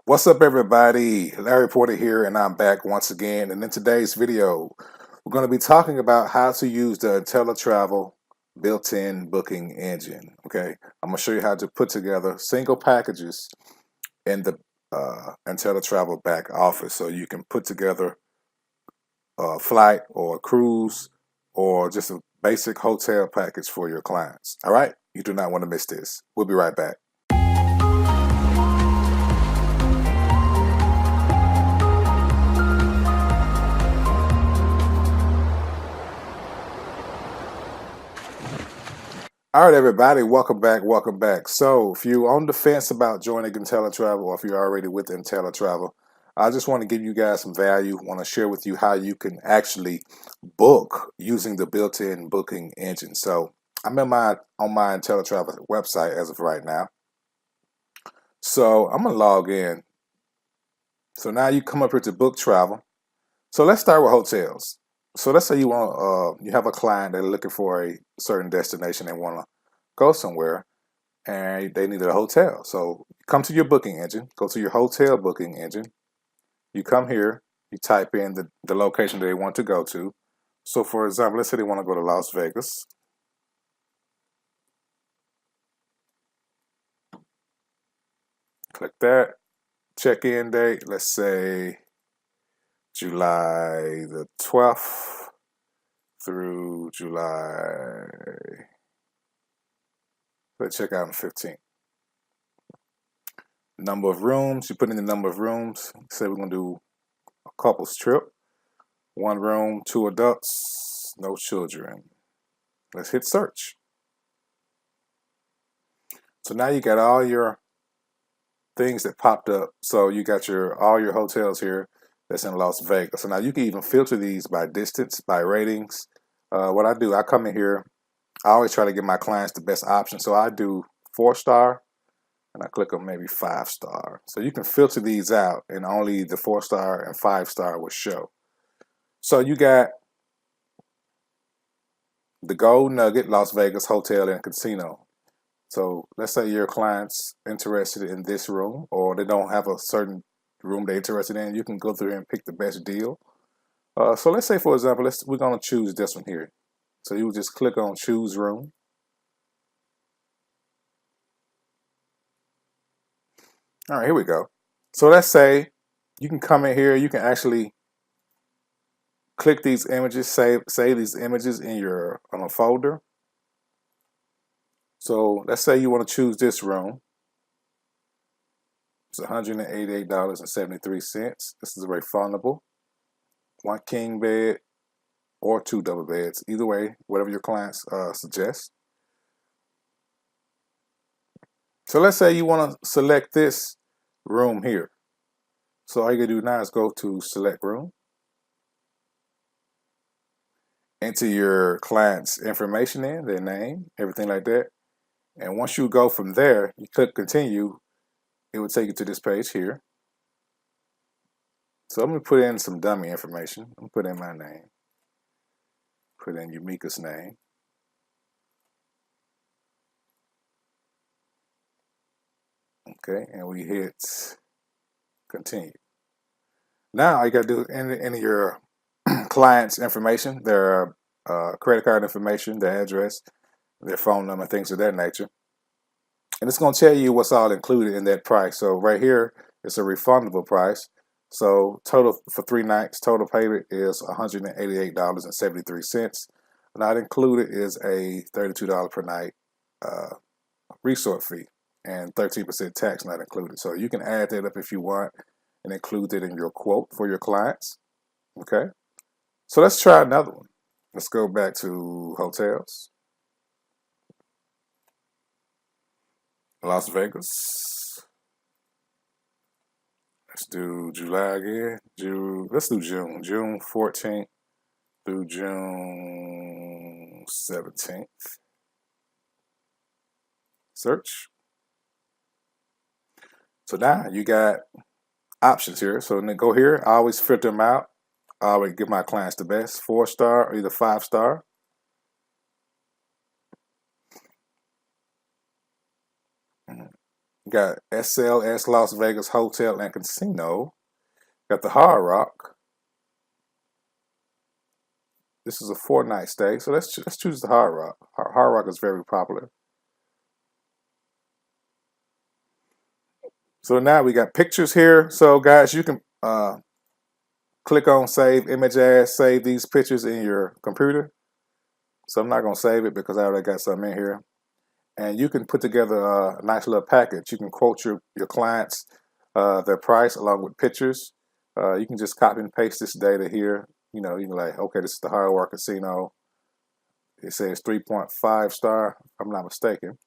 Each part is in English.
What's up, everybody? Larry Porter here, and I'm back once again. And in today's video, we're going to be talking about how to use the Inteletravel built-in booking engine. Okay, I'm going to show you how to put together single packages in the Inteletravel back office, so you can put together a flight or a cruise or just a basic hotel package for your clients. All right, you do not want to miss this. We'll be right back. All right, everybody, welcome back, welcome back. So if you're on the fence about joining Inteletravel, or if you're already with Inteletravel, I just want to give you guys some value. I want to share with you how you can actually book using the built-in booking engine. So I'm on my Inteletravel website as of right now. So I'm gonna log in. So now you come up here to book travel. So let's start with hotels. So let's say you want you have a client that's looking for a certain destination. They want to go somewhere and they need a hotel. So come to your booking engine, go to your hotel booking engine. You come here, you type in the location that they want to go to. So for example, let's say they want to go to Las Vegas. Click that. Check-in date, let's say July the 12th through July, let's check out on the 15th. Number of rooms, you put in the number of rooms. Say we're gonna do a couple's trip. 1 room, 2 adults, no children. Let's hit search. So now you got all your things that popped up. So you got all your hotels here that's in Las Vegas. So now you can even filter these by distance, by ratings. What I do, I come in here, I always try to give my clients the best option. So I do 4-star and I click on maybe 5-star. So you can filter these out and only the 4-star and 5-star will show. So you got the Gold Nugget Las Vegas Hotel and Casino. So let's say your client's interested in this room, or they don't have a certain room they're interested in. You can go through and pick the best deal. So let's say, for example, we're going to choose this one here. So you just click on choose room. All right, here we go. So let's say you can come in here, you can actually click these images, save these images in on a folder. So let's say you want to choose this room. It's $188.73. This is refundable. 1 king bed or 2 double beds. Either way, whatever your clients suggest. So let's say you want to select this room here. So all you gotta do now is go to select room. Enter your client's information in, their name, everything like that. And once you go from there, you click continue, it will take you to this page here. So I'm gonna put in some dummy information. I'm gonna put in my name, put in Yumika's name. Okay, and we hit continue. Now all you gotta do is enter your client's information, their credit card information, their address, their phone number, things of that nature. And it's going to tell you what's all included in that price. So right here, it's a refundable price. So total for 3 nights, total payment is $188.73. Not included is a $32 per night resort fee and 13% tax not included. So you can add that up if you want and include it in your quote for your clients. Okay. So let's try another one. Let's go back to hotels. Las Vegas. Let's do July again. Let's do June. June 14th through June 17th. Search. So now you got options here. So then go here. I always filter them out. I always give my clients the best. 4-star or either 5-star. Got SLS Las Vegas Hotel and Casino. Got the Hard Rock. This is a 4-night stay, so let's choose the Hard Rock. Hard Rock is very popular. So now we got pictures here. So guys, you can click on Save Image As, save these pictures in your computer. So I'm not going to save it because I already got some in here. And you can put together a nice little package. You can quote your clients their price along with pictures. You can just copy and paste this data here. You know, you can like, okay, this is the Hard Rock Casino. It says 3.5 star, if I'm not mistaken.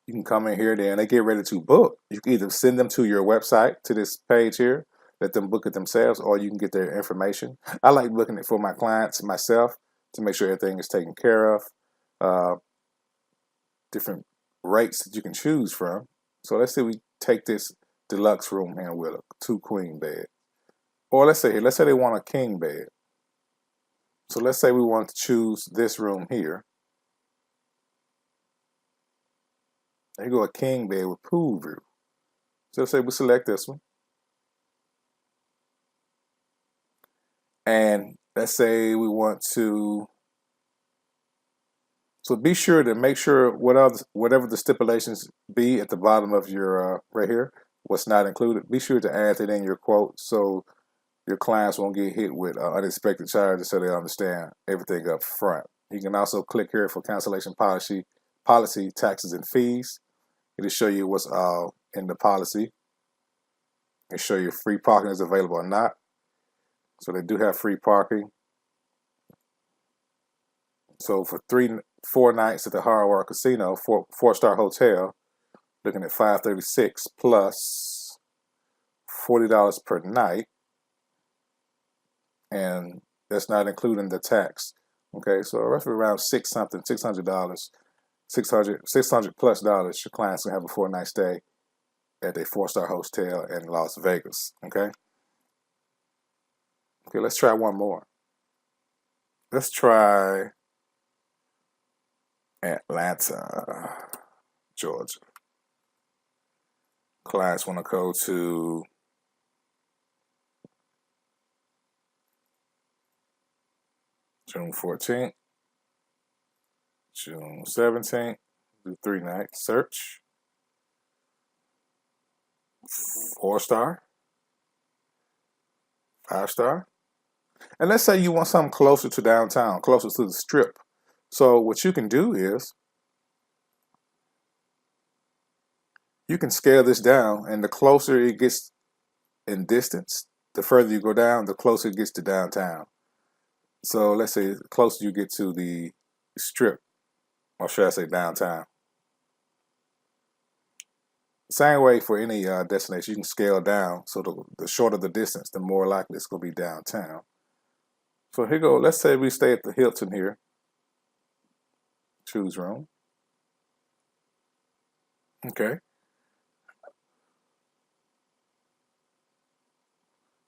You can come in here, then they get ready to book. You can either send them to your website, to this page here, let them book it themselves, or you can get their information. I like booking it for my clients myself to make sure everything is taken care of. Different rates that you can choose from. So let's say we take this deluxe room here with a 2-queen bed. Or let's say they want a king bed. So let's say we want to choose this room here. There you go, a king bed with pool view. So let's say we select this one. And let's say we want to, so be sure to make sure whatever the stipulations be at the bottom of your, right here, what's not included, be sure to add that in your quote so your clients won't get hit with unexpected charges, so they understand everything up front. You can also click here for cancellation policy, taxes, and fees. It'll show you what's in the policy and show you if free parking is available or not. So they do have free parking. So for 4 nights at the Hard Rock Casino, 4-star hotel, looking at $536 plus $40 per night, and that's not including the tax. Okay, so roughly around $600 plus dollars. Your clients can have a 4-night stay at a 4-star hotel in Las Vegas. Okay, let's try one more. Let's try Atlanta, Georgia. Clients want to go to June 14th, June 17th, do 3-night search. 4-star, 5-star. And let's say you want something closer to downtown, closer to the strip. So what you can do is you can scale this down, and the closer it gets in distance, the further you go down, the closer it gets to downtown. So let's say the closer you get to the strip, or should I say downtown. Same way for any destination, you can scale down. So the shorter the distance, the more likely it's going to be downtown. So here you go. Let's say we stay at the Hilton here. Choose room. Okay.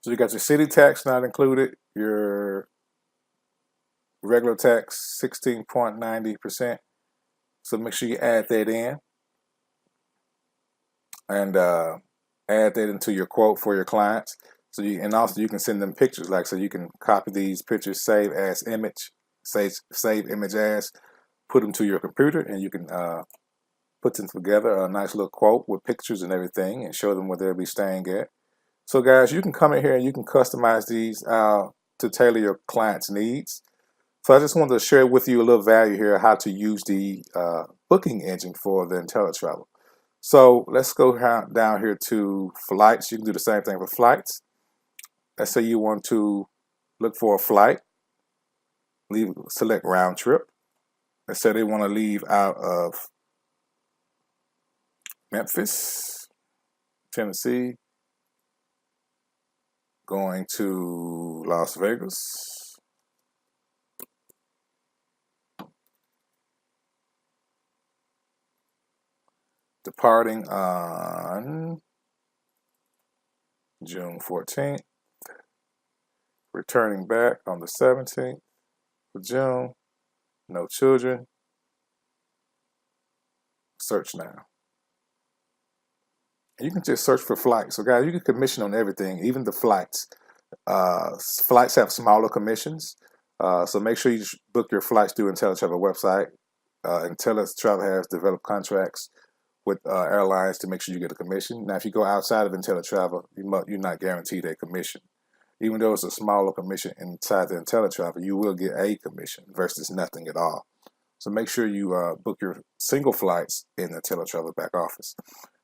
So you got your city tax not included, your regular tax 16.90%. So make sure you add that in, and add that into your quote for your clients. So and also you can send them pictures, like, so you can copy these pictures, save image as, put them to your computer, and you can put them together, a nice little quote with pictures and everything, and show them where they'll be staying at. So guys, you can come in here and you can customize these to tailor your client's needs. So I just wanted to share with you a little value here, how to use the booking engine for the Inteletravel. So let's go down here to flights. You can do the same thing for flights. Let's say you want to look for a flight, select round trip. Let's say they want to leave out of Memphis, Tennessee, going to Las Vegas. Departing on June 14th. Returning back on the 17th of June. No children. Search now. You can just search for flights. So guys, you can commission on everything, even the flights. Flights have smaller commissions. So make sure you book your flights through Inteletravel website. Inteletravel has developed contracts with airlines to make sure you get a commission. Now, if you go outside of Inteletravel, you're not guaranteed a commission. Even though it's a smaller commission inside the Inteletravel, you will get a commission versus nothing at all. So make sure you book your single flights in the Inteletravel back office.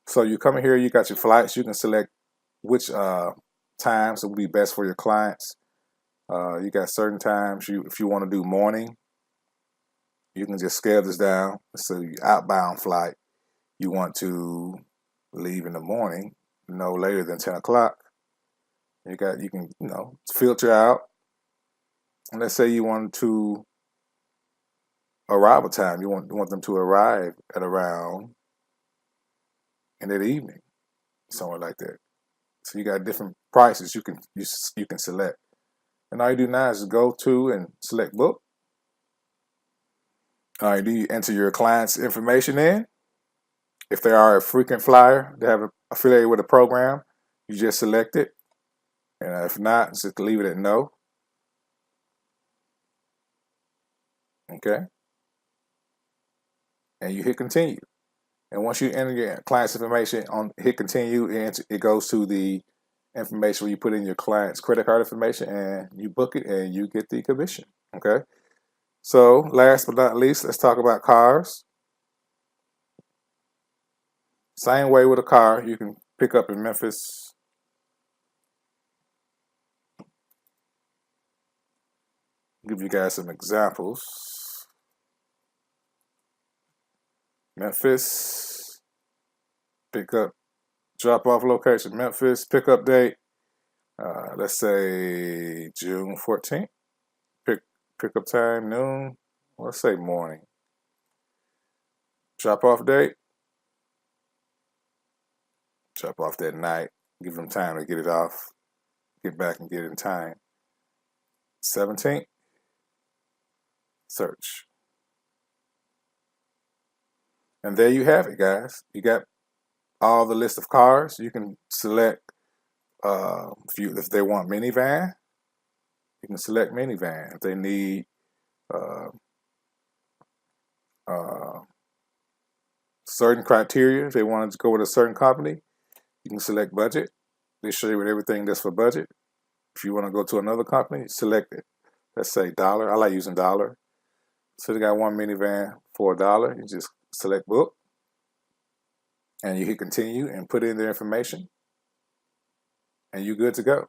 So you come in here, you got your flights. You can select which times will be best for your clients. You got certain times. If you want to do morning, you can just scale this down. So your outbound flight, you want to leave in the morning, no later than 10 o'clock. You can filter out. And let's say you want to arrival time. You want them to arrive at around in the evening, somewhere like that. So you got different prices you can select. And all you do now is go to and select book. All you do, you enter your client's information in. If they are a frequent flyer, they have affiliated with a program, you just select it. And if not, just leave it at no. Okay. And you hit continue. And once you enter your client's information hit continue, it goes to the information where you put in your client's credit card information and you book it and you get the commission. Okay. So last but not least, let's talk about cars. Same way with a car, you can pick up in Memphis. Give you guys some examples. Memphis, pickup, drop off location, Memphis, pickup date, let's say June 14th. Pickup time, noon, let's say morning. Drop off date, drop off that night, give them time to get it off, get back and get it in time. 17th, search. And there you have it, guys. You got all the list of cars. You can select if they want minivan, you can select minivan. If they need certain criteria, if they want to go with a certain company, you can select budget. They show you with everything that's for budget. If you want to go to another company, select it. Let's say dollar. I like using dollar. So they got one minivan for $1. You just select book. And you hit continue and put in their information. And you're good to go.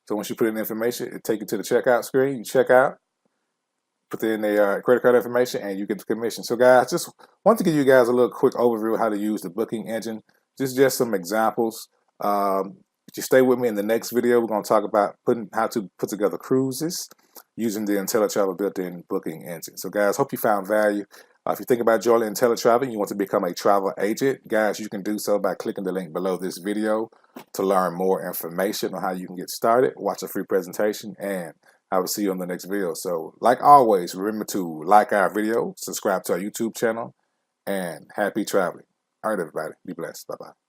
So once you put in the information, it takes you to the checkout screen. You check out, put in their credit card information, and you get the commission. So guys, just want to give you guys a little quick overview of how to use the booking engine. Just some examples. If you stay with me in the next video, we're going to talk about how to put together cruises using the Inteletravel built-in booking engine. So guys, hope you found value. If you think about joining Inteletravel and you want to become a travel agent, guys, you can do so by clicking the link below this video to learn more information on how you can get started, watch a free presentation, and I will see you on the next video. So like always, remember to like our video, subscribe to our YouTube channel, and happy traveling. All right, everybody, be blessed. Bye-bye.